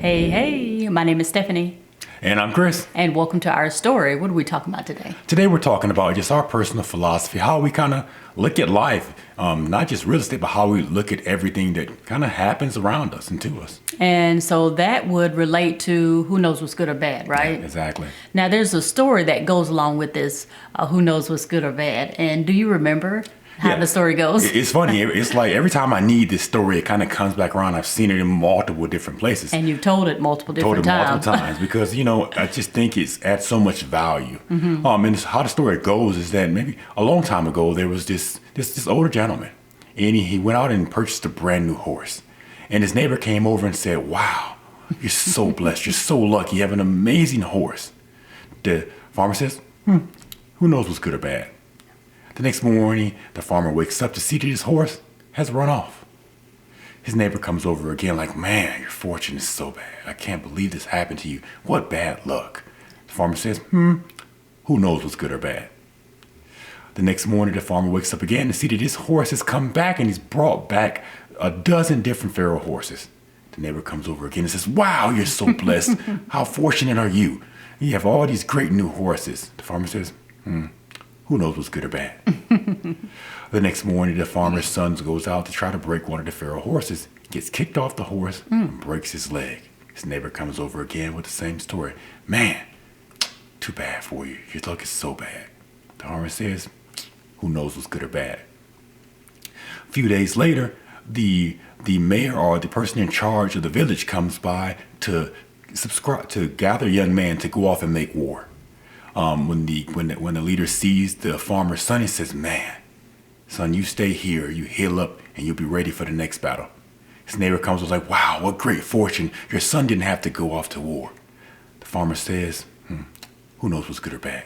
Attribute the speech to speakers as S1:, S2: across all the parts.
S1: Hey, hey, my name is Stephanie.
S2: And I'm Chris.
S1: And welcome to our story. What are we talking about today?
S2: Today we're talking about just our personal philosophy, how we kind of look at life, not just real estate, but how we look at everything that kind of happens around us and to us.
S1: And so that would relate to who knows what's good or bad, right?
S2: Yeah, exactly.
S1: Now there's a story that goes along with this, who knows what's good or bad. And do you remember how the story goes?
S2: It's funny. It's like every time I need this story, it kind of comes back around. I've seen it in multiple different places.
S1: And you've told it multiple times
S2: because, I just think it's adds so much value.
S1: Mm-hmm.
S2: And how the story goes is that maybe a long time ago, there was this older gentleman, and he went out and purchased a brand new horse. And his neighbor came over and said, "Wow, you're so blessed. You're so lucky. You have an amazing horse." The farmer says, "Who knows what's good or bad?" The next morning, the farmer wakes up to see that his horse has run off. His neighbor comes over again like, "Man, your fortune is so bad. I can't believe this happened to you. What bad luck." The farmer says, "Who knows what's good or bad?" The next morning, the farmer wakes up again to see that his horse has come back, and he's brought back a dozen different feral horses. The neighbor comes over again and says, "Wow, you're so blessed. How fortunate are you? You have all these great new horses." The farmer says, "Who knows what's good or bad?" The next morning, the farmer's son goes out to try to break one of the feral horses, gets kicked off the horse, and breaks his leg. His neighbor comes over again with the same story. "Man, too bad for you. Your luck is so bad." The farmer says, "Who knows what's good or bad?" A few days later, the mayor or the person in charge of the village comes by to gather a young man to go off and make war. When the leader sees the farmer's son, he says, "Man, son, you stay here, you heal up, and you'll be ready for the next battle." His neighbor comes and was like, "Wow, what great fortune. Your son didn't have to go off to war." The farmer says, "Who knows what's good or bad?"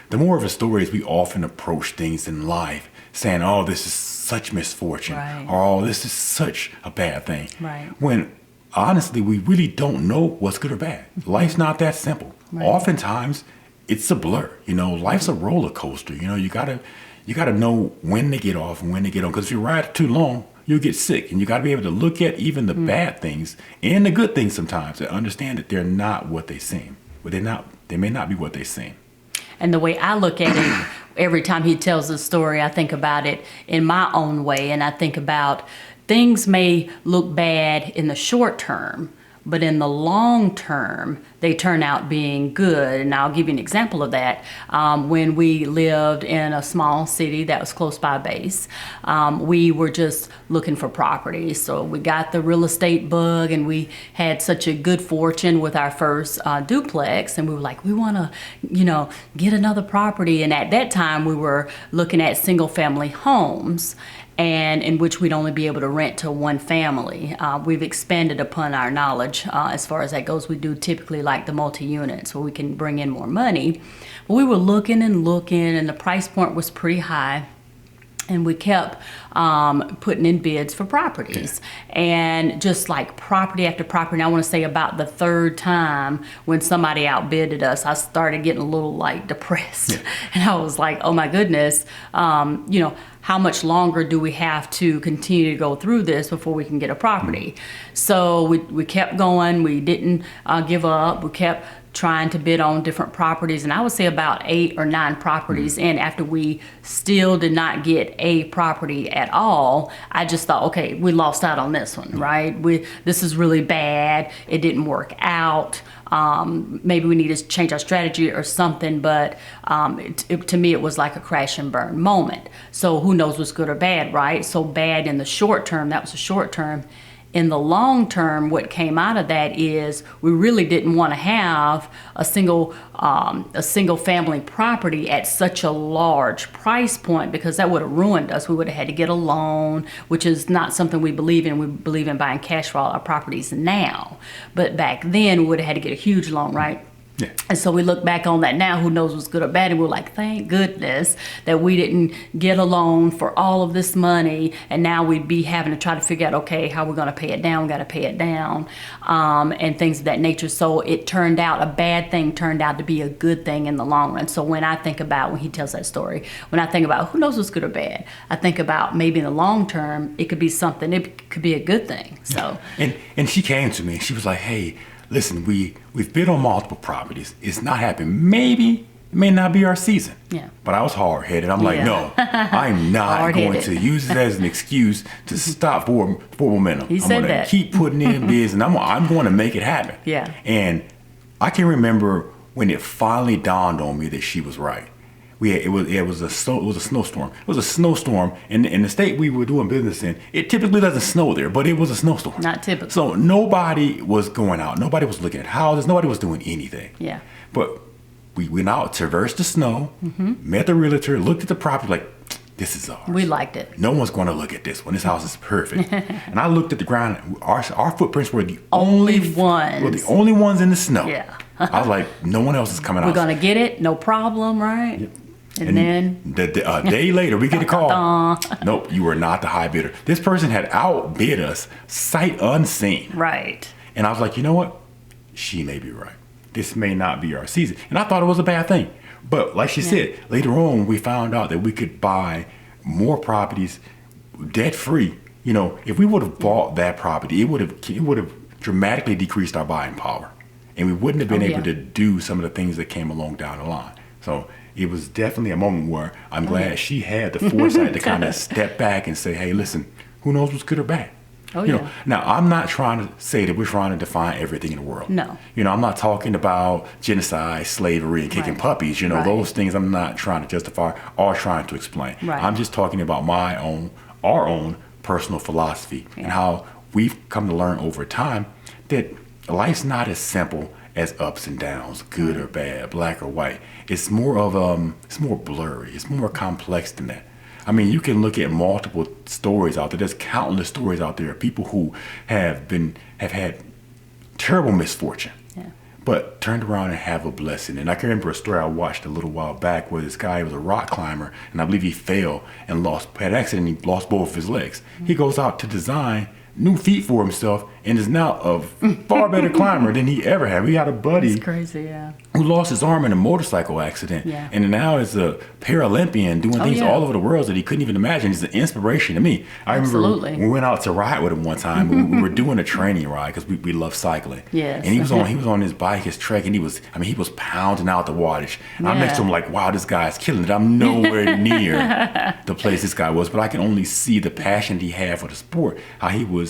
S2: The moral of the story is we often approach things in life saying, "Oh, this is such misfortune,"
S1: right,
S2: or "Oh, this is such a bad thing."
S1: Right.
S2: When honestly, we really don't know what's good or bad. Life's not that simple.
S1: Right.
S2: Oftentimes, it's a blur. Life's a roller coaster. You gotta know when to get off and when to get on. Because if you ride it too long, you'll get sick. And you gotta be able to look at even the bad things and the good things sometimes and understand that they're not what they seem. But they may not be what they seem.
S1: And the way I look at it, every time he tells the story, I think about it in my own way. And I think about things may look bad in the short term, but in the long term, they turn out being good. And I'll give you an example of that. When we lived in a small city that was close by base, we were just looking for property. So we got the real estate bug, and we had such a good fortune with our first duplex. And we were like, we want to, get another property. And at that time, we were looking at single family homes, and in which we'd only be able to rent to one family. We've expanded upon our knowledge as far as that goes. We do typically like the multi-units where we can bring in more money. But we were looking, and the price point was pretty high. And we kept putting in bids for properties, and just like property after property. And I want to say about the third time when somebody outbidded us, I started getting a little depressed. And I was like, oh my goodness, how much longer do we have to continue to go through this before we can get a property? So we kept going. We didn't give up. We kept trying to bid on different properties, and I would say about 8 or 9 properties. And after we still did not get a property at all, I just thought, okay, we lost out on this one, right? This is really bad. It didn't work out. Maybe we need to change our strategy or something, but to me, it was like a crash and burn moment. So who knows what's good or bad, right? So bad in the short term, that was the short term. In the long term, what came out of that is we really didn't want to have a single family property at such a large price point, because that would have ruined us. We would have had to get a loan, which is not something we believe in. We believe in buying cash for all our properties now. But back then, we would have had to get a huge loan, right?
S2: Yeah.
S1: And so we look back on that now, who knows what's good or bad, and we're like, thank goodness that we didn't get a loan for all of this money, and now we'd be having to try to figure out, okay, how we're going to pay it down, we got to pay it down, and things of that nature. So it turned out, a bad thing turned out to be a good thing in the long run. So when I think about, when he tells that story, when I think about who knows what's good or bad, I think about maybe in the long term, it could be something, it could be a good thing. So
S2: and she came to me and she was like, hey, listen, we've bid on multiple properties. It's not happening. Maybe it may not be our season.
S1: Yeah.
S2: But I was hard-headed. I'm like, no, I'm not going to use it as an excuse to stop for momentum.
S1: He said
S2: I'm going
S1: that.
S2: to keep putting in bids, and I'm going to make it happen.
S1: Yeah.
S2: And I can remember when it finally dawned on me that she was right. It was a snowstorm. It was a snowstorm, and in the state we were doing business in, it typically doesn't snow there, but it was a snowstorm.
S1: Not typical.
S2: So nobody was going out. Nobody was looking at houses. Nobody was doing anything.
S1: Yeah.
S2: But we went out, traversed the snow, met the realtor, looked at the property like, this is ours.
S1: We liked it.
S2: No one's going to look at this one. This house is perfect. And I looked at the ground. Our footprints were the only
S1: ones.
S2: Were the only ones in the snow.
S1: Yeah.
S2: I was like, no one else is coming out.
S1: We're going to get it, no problem, right?
S2: Yep.
S1: And then
S2: a day later, we get a call. Nope, you were not the high bidder. This person had outbid us sight unseen.
S1: right.
S2: And I was like, you know what? She may be right. This may not be our season. And I thought it was a bad thing. But like she said, later on, we found out that we could buy more properties debt free. You know, if we would have bought that property, it would have dramatically decreased our buying power. And we wouldn't have been able to do some of the things that came along down the line. So it was definitely a moment where I'm glad she had the foresight to kind of step back and say, hey, listen, who knows what's good or bad? Now, I'm not trying to say that we're trying to define everything in the world.
S1: No.
S2: I'm not talking about genocide, slavery, and kicking puppies. Those things I'm not trying to justify or trying to explain.
S1: Right.
S2: I'm just talking about our own personal philosophy and how we've come to learn over time that life's not as simple as ups and downs, good or bad, black or white. It's more of it's more blurry. It's more complex than that. I mean, you can look at multiple stories out there. There's countless stories out there of people who have had terrible misfortune, but turned around and have a blessing. And I can remember a story I watched a little while back where this guy was a rock climber, and I believe he fell and had an accident. And he lost both of his legs. He goes out to design new feet for himself and is now a far better climber than he ever had. We had a buddy
S1: It's crazy,
S2: who lost his arm in a motorcycle accident and now is a Paralympian doing things all over the world that he couldn't even imagine. He's an inspiration to me. I remember we went out to ride with him one time. We were doing a training ride because we love cycling.
S1: Yes.
S2: And he was on his bike, his trek, and he was pounding out the wattage. And I'm next to him like, wow, this guy's killing it. I'm nowhere near the place this guy was, but I can only see the passion he had for the sport, how he was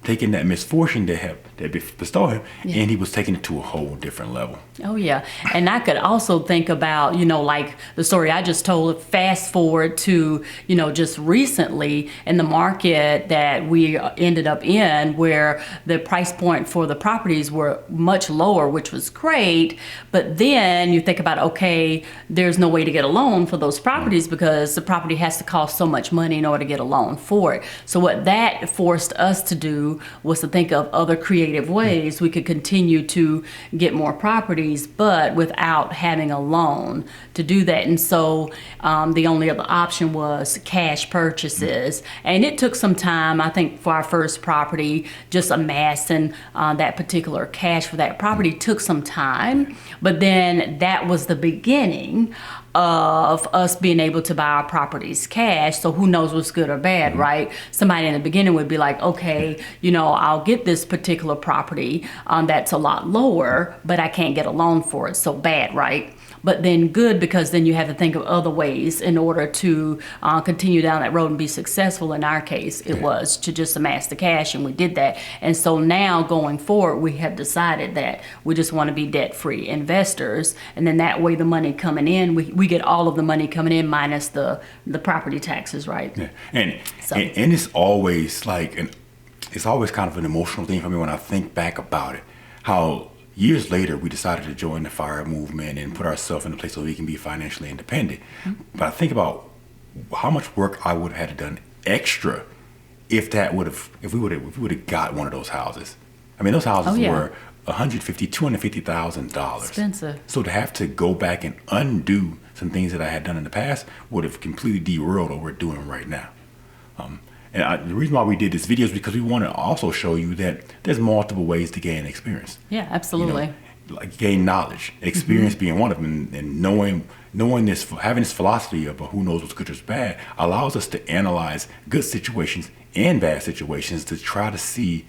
S2: taking that misfortune that bestowed him, and he was taking it to a whole different level.
S1: Oh, yeah. And I could also think about, like the story I just told, fast forward to, just recently in the market that we ended up in where the price point for the properties were much lower, which was great. But then you think about, okay, there's no way to get a loan for those properties because the property has to cost so much money in order to get a loan for it. So what that forced us to do was to think of other creative ways we could continue to get more properties, but without having a loan to do that. And so the only other option was cash purchases. And it took some time, I think, for our first property, just amassing that particular cash for that property took some time. But then that was the beginning of us being able to buy our properties cash. So who knows what's good or bad, right? Somebody in the beginning would be like, okay, I'll get this particular property that's a lot lower, but I can't get a loan for it. So bad, right? But then good, because then you have to think of other ways in order to continue down that road and be successful. In our case, it was to just amass the cash, and we did that. And so now going forward, we have decided that we just want to be debt-free investors. And then that way the money coming in, we get all of the money coming in minus the property taxes, right?
S2: Yeah. And it's always it's always kind of an emotional thing for me when I think back about it, how years later, we decided to join the FIRE movement and put ourselves in a place where we can be financially independent. But I think about how much work I would have had to done extra if we would have got one of those houses. I mean, those houses $150,000, $250,000.
S1: Expensive.
S2: So to have to go back and undo some things that I had done in the past would have completely derailed what we're doing right now. The reason why we did this video is because we want to also show you that there's multiple ways to gain experience.
S1: Yeah, absolutely.
S2: You know, like gain knowledge, experience being one of them, and knowing this, having this philosophy of who knows what's good or bad, allows us to analyze good situations and bad situations to try to see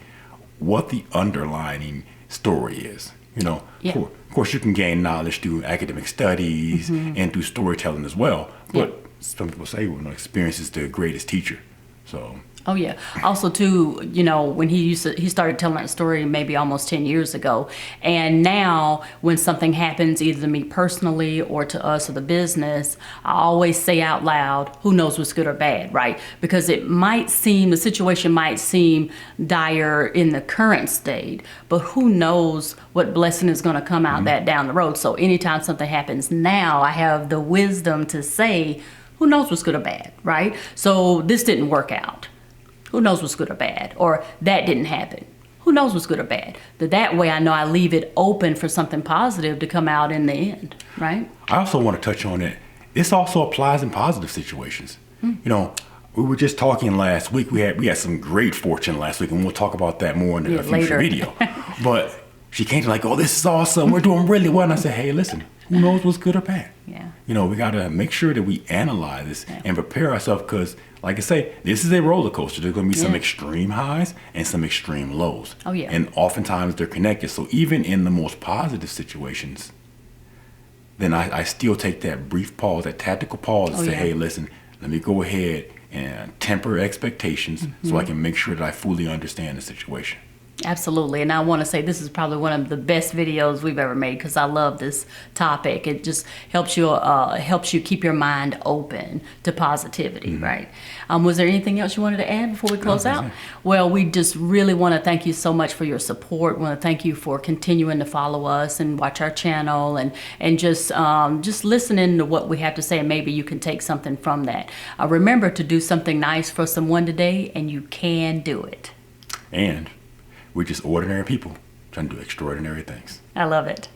S2: what the underlying story is. You know,
S1: Yeah.
S2: of course, you can gain knowledge through academic studies and through storytelling as well. But some people say, well, experience is the greatest teacher. So.
S1: Oh yeah. Also too, you know, when he started telling that story maybe almost 10 years ago. And now when something happens either to me personally or to us or the business, I always say out loud, who knows what's good or bad, right? Because the situation might seem dire in the current state, but who knows what blessing is going to come out that down the road. So anytime something happens now, I have the wisdom to say, who knows what's good or bad, right? So this didn't work out. Who knows what's good or bad? Or that didn't happen. Who knows what's good or bad? That way I know I leave it open for something positive to come out in the end, right?
S2: I also want to touch on it. This also applies in positive situations. You know, we were just talking last week. We had some great fortune last week, and we'll talk about that more in a future
S1: later.
S2: video. But she came to like, oh, this is awesome. We're doing really well. And I said, hey, listen, who knows what's good or bad?
S1: Yeah.
S2: You know, we got to make sure that we analyze this and prepare ourselves because, like I say, this is a roller coaster. There's going to be some extreme highs and some extreme lows.
S1: Oh, yeah.
S2: And oftentimes they're connected. So even in the most positive situations, then I still take that brief pause, that tactical pause and say, hey, listen, let me go ahead and temper expectations so I can make sure that I fully understand the situation.
S1: Absolutely. And I want to say this is probably one of the best videos we've ever made because I love this topic. It just helps you keep your mind open to positivity, right? Was there anything else you wanted to add before we close out? Well, we just really want to thank you so much for your support. We want to thank you for continuing to follow us and watch our channel and just listening to what we have to say, and maybe you can take something from that. Remember to do something nice for someone today, and you can do it.
S2: And we're just ordinary people trying to do extraordinary things.
S1: I love it.